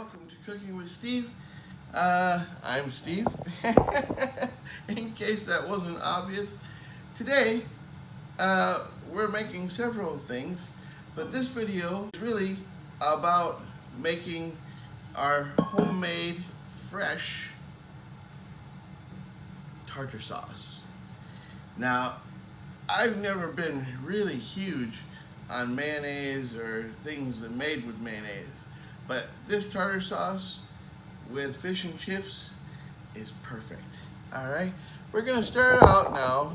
welcome to Cooking with Steve. I'm Steve, in case that wasn't obvious. Today, we're making several things, but this video is really about making our homemade, fresh tartar sauce. Now, I've never been really huge on mayonnaise or things that made with mayonnaise, but this tartar sauce with fish and chips is perfect. All right, we're gonna start out now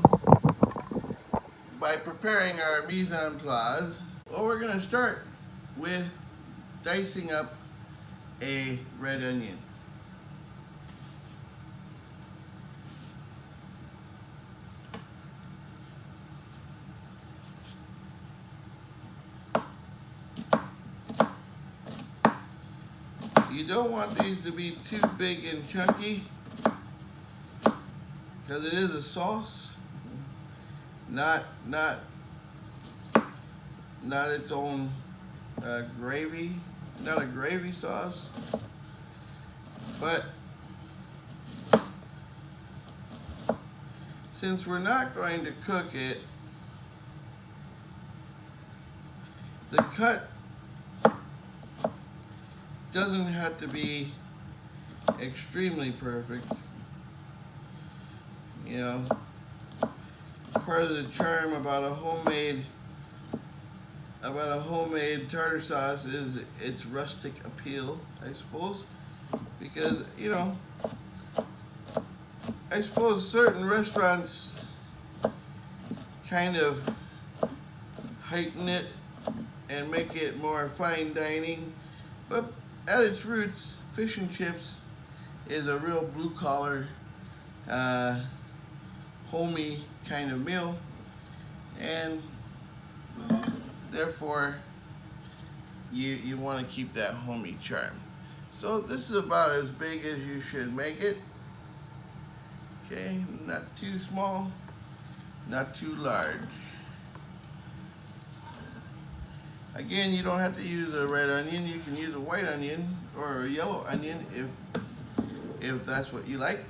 by preparing our mise en place. Well, we're gonna start with dicing up a red onion. You don't want these to be too big and chunky because it is a sauce, not its own gravy, not a gravy sauce. But since we're not going to cook it, the cut doesn't have to be extremely perfect. You know, part of the charm about a homemade tartar sauce is its rustic appeal, I suppose, because I suppose certain restaurants kind of heighten it and make it more fine dining, but at its roots, fish and chips is a real blue-collar, homey kind of meal, and therefore you want to keep that homey charm. So this is about as big as you should make it. Okay, not too small, not too large. Again, you don't have to use a red onion. You can use a white onion or a yellow onion if that's what you like.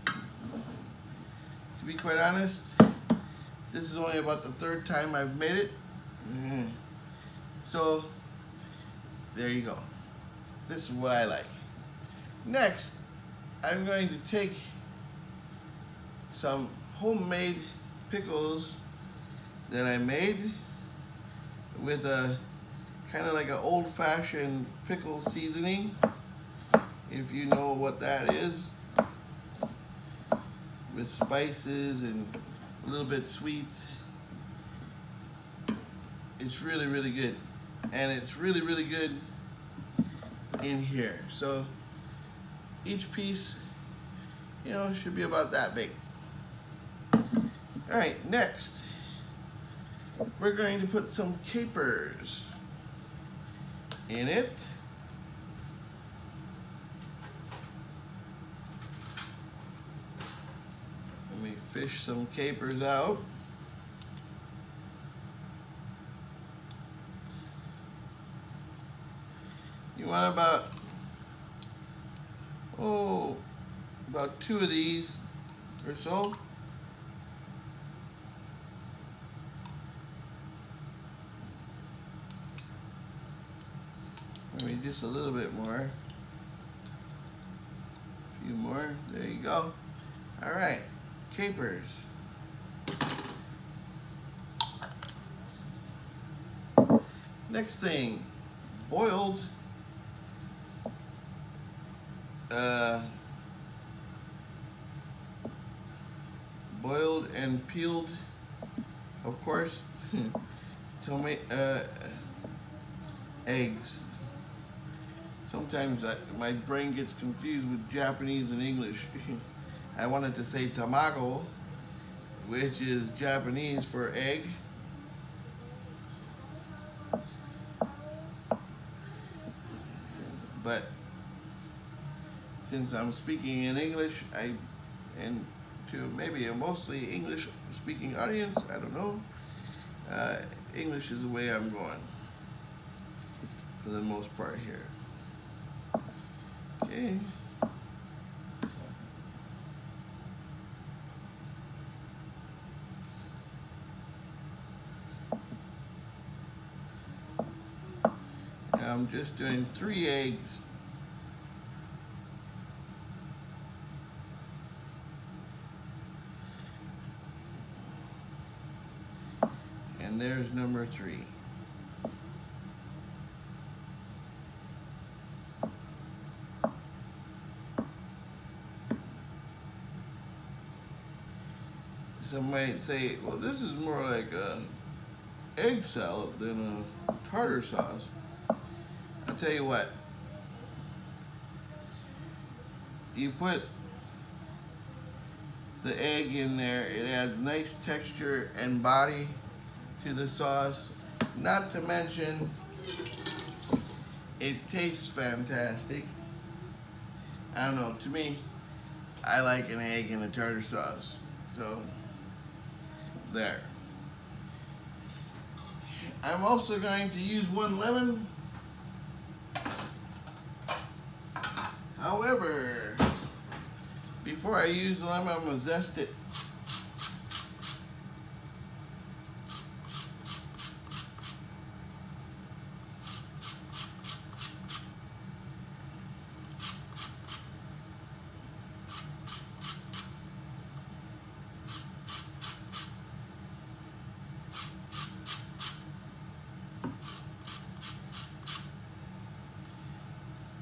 To be quite honest, this is only about the third time I've made it. So there you go. This is what I like. Next, I'm going to take some homemade pickles that I made with a kind of like an old-fashioned pickle seasoning, if you know what that is, with spices and a little bit sweet. It's really, really good, and it's really, really good in here. So each piece, should be about that big. All right, next, we're going to put some capers in it. Let me fish some capers out. You want about 2 of these or so. Maybe just a little bit more. A few more. There you go. All right, capers. Next thing, boiled and peeled, of course, eggs. Sometimes my brain gets confused with Japanese and English. I wanted to say tamago, which is Japanese for egg. But since I'm speaking in English, and to maybe a mostly English-speaking audience, I don't know, English is the way I'm going. for the most part here. Okay. Now I'm just doing 3 eggs. And there's number 3. Some might say, well, this is more like a egg salad than a tartar sauce. I'll tell you what, you put the egg in there, it adds nice texture and body to the sauce. Not to mention, it tastes fantastic. I don't know, to me, I like an egg in a tartar sauce. So, there. I'm also going to use 1 lemon. However, before I use the lemon, I'm going to zest it.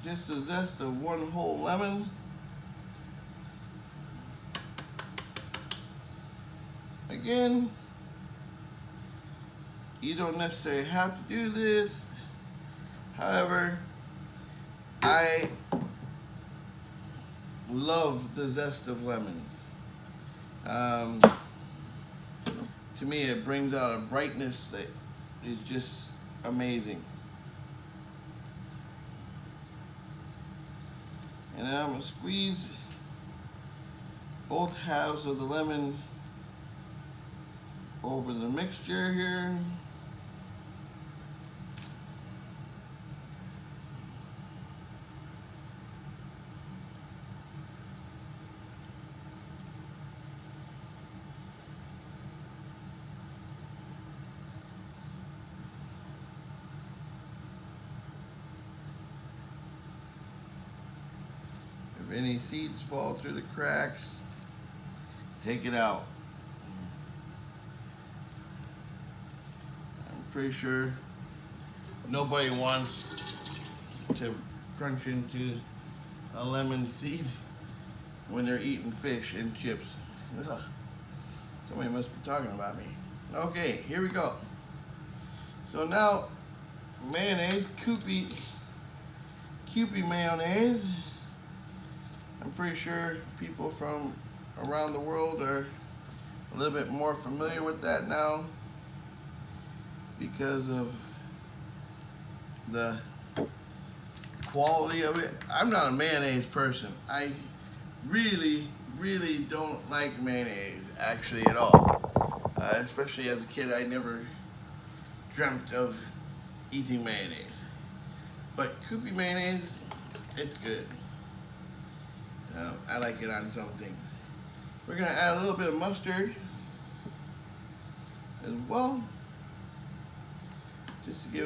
Just the zest of 1 whole lemon. Again, you don't necessarily have to do this. However, I love the zest of lemons. To me, it brings out a brightness that is just amazing. And now I'm going to squeeze both halves of the lemon over the mixture here. If any seeds fall through the cracks, take it out. I'm pretty sure nobody wants to crunch into a lemon seed when they're eating fish and chips. Ugh. Somebody must be talking about me. Okay, here we go. So now, mayonnaise, Kewpie mayonnaise. I'm pretty sure people from around the world are a little bit more familiar with that now because of the quality of it. I'm not a mayonnaise person. I really don't like mayonnaise actually at all. Especially as a kid, I never dreamt of eating mayonnaise. But Kewpie mayonnaise, it's good. I like it on some things. We're gonna add a little bit of mustard as well, just to give it